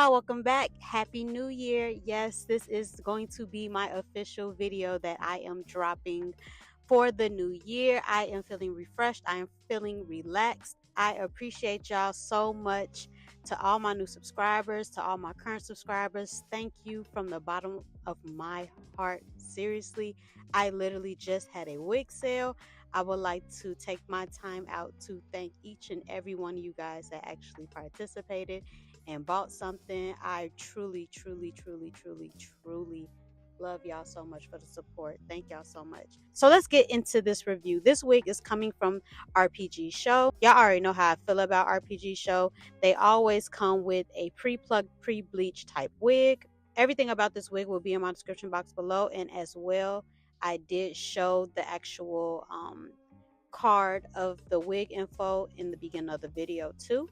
y'all, welcome back. Happy New Year. Yes, this is going to be my official video that I am dropping for the new year. I am feeling refreshed. I am feeling relaxed. I appreciate y'all so much. To all my new subscribers, to all my current subscribers, thank you from the bottom of my heart. Seriously, I literally just had a wig sale. I would like to take my time out to thank each and every one of you guys that actually participated and bought something. I truly love y'all so much for the support. Thank y'all so much. So let's get into this review. This wig is coming from RPGSHOW. Y'all already know how I feel about RPGSHOW. They always come with a pre-plucked, pre-bleached type wig. Everything about this wig will be in my description box below, and as well I did show the actual card of the wig info in the beginning of the video too.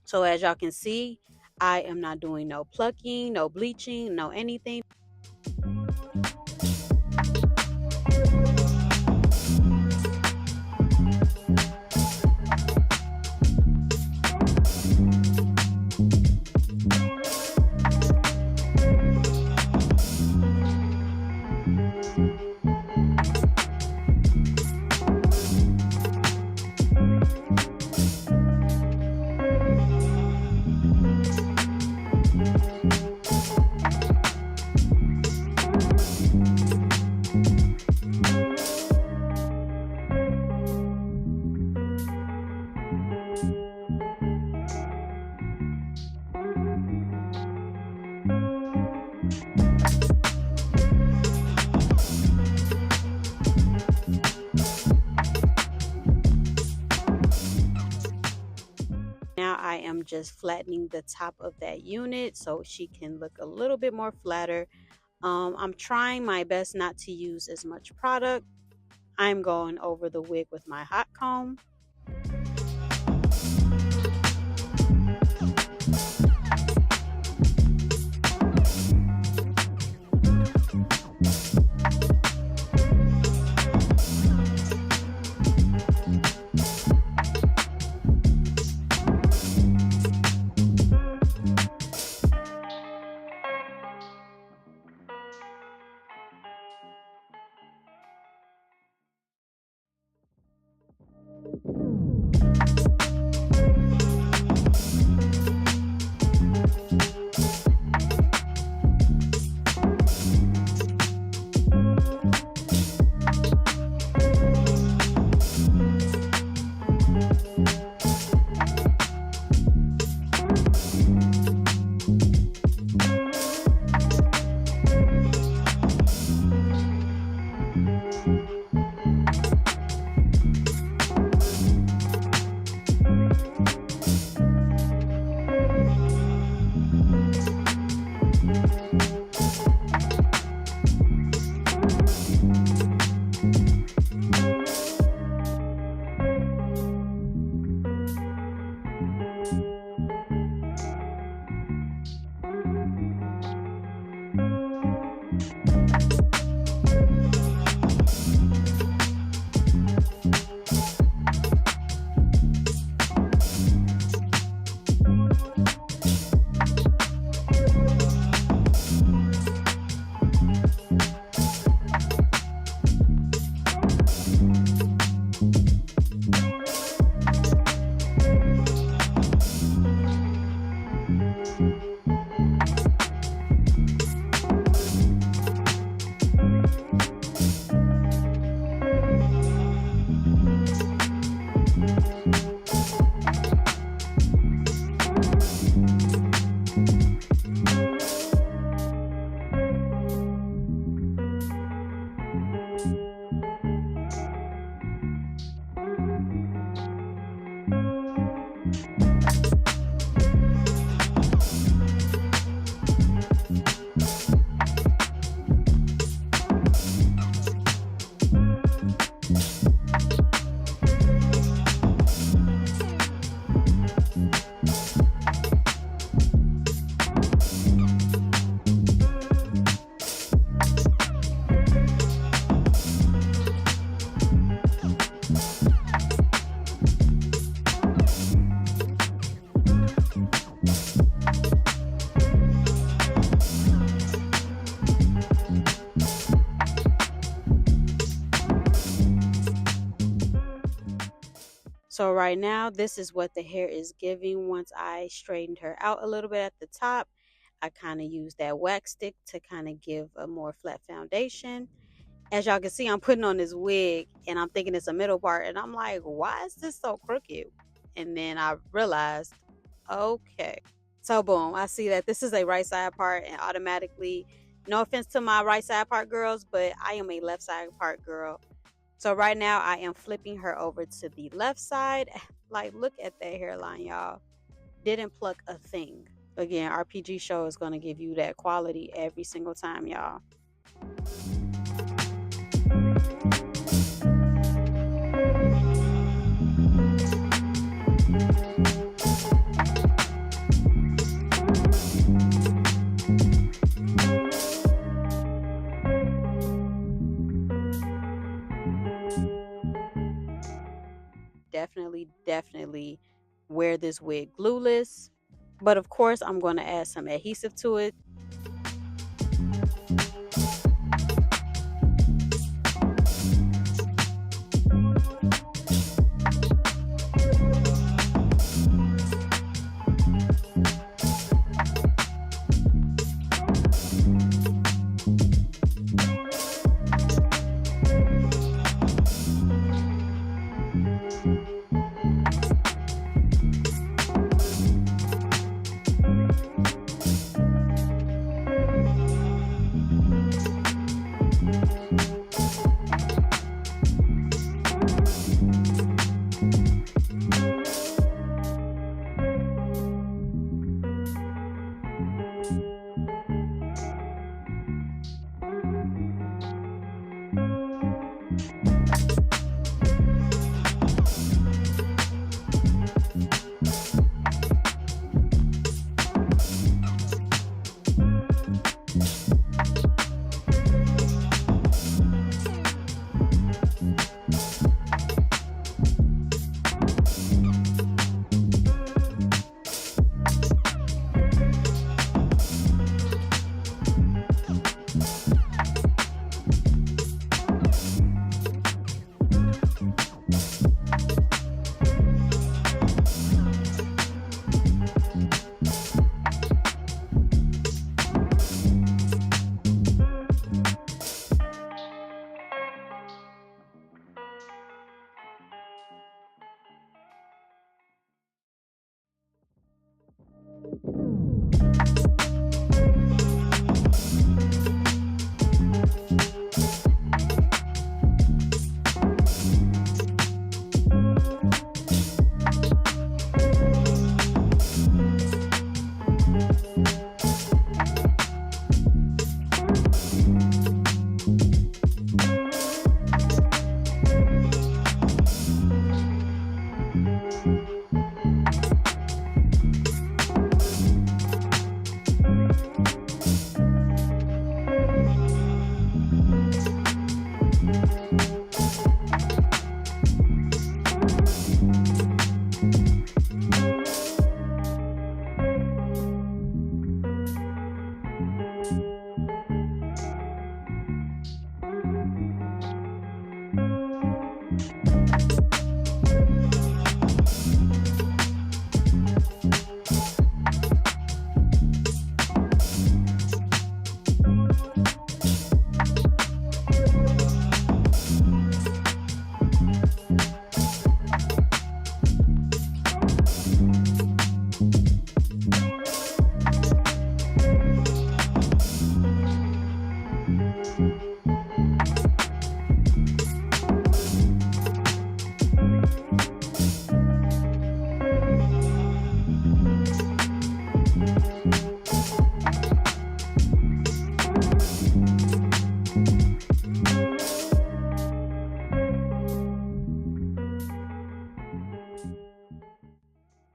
So as y'all can see, I am not doing no plucking, no bleaching, no anything. Now I am just flattening the top of that unit so she can look a little bit more flatter. I'm trying my best not to use as much product. I'm going over the wig with my hot comb. So right now, this is what the hair is giving. Once I straightened her out a little bit at the top, I kind of used that wax stick to kind of give a more flat foundation. As y'all can see, I'm putting on this wig and I'm thinking it's a middle part, and I'm like, why is this so crooked? And then I realized, okay. So boom, I see that this is a right side part, and automatically, no offense to my right side part girls, but I am a left side part girl. So right now I am flipping her over to the left side. Like, look at that hairline, y'all. Didn't pluck a thing. Again, RPG Show is going to give you that quality every single time, y'all. Definitely wear this wig glueless, but of course I'm going to add some adhesive to it.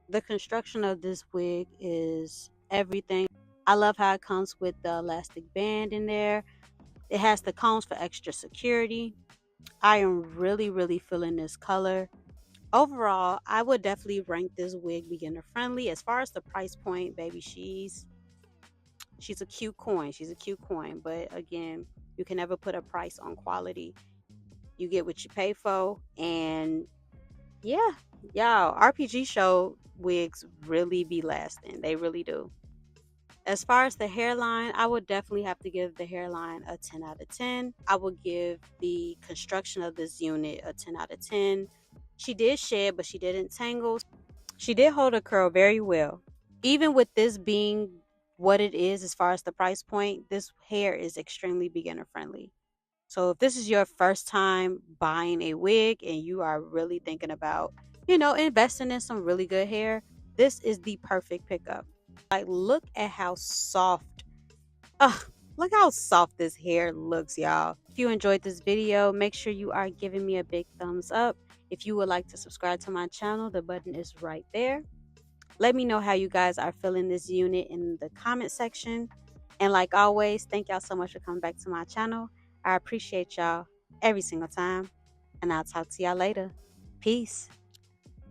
The construction of this wig is everything. I love how it comes with the elastic band in there. It has the combs for extra security. I am really feeling this color. Overall, I would definitely rank this wig beginner friendly. As far as the price point, baby, she's a cute coin. She's a cute coin. But again, you can never put a price on quality. You get what you pay for, and Yeah, y'all, RPG show wigs really be lasting. They really do. As far as the hairline, I would definitely have to give the hairline a 10 out of 10. I would give the construction of this unit a 10 out of 10. She did shed, but she didn't tangle. She did hold her curl very well. Even with this being what it is as far as the price point, this hair is extremely beginner friendly. So if this is your first time buying a wig and you are really thinking about, investing in some really good hair, this is the perfect pickup. Like, look at how soft. Ugh, look how soft this hair looks, y'all. If you enjoyed this video, make sure you are giving me a big thumbs up. If you would like to subscribe to my channel, the button is right there. Let me know how you guys are feeling this unit in the comment section. And like always, thank y'all so much for coming back to my channel. I appreciate y'all every single time. And I'll talk to y'all later. Peace.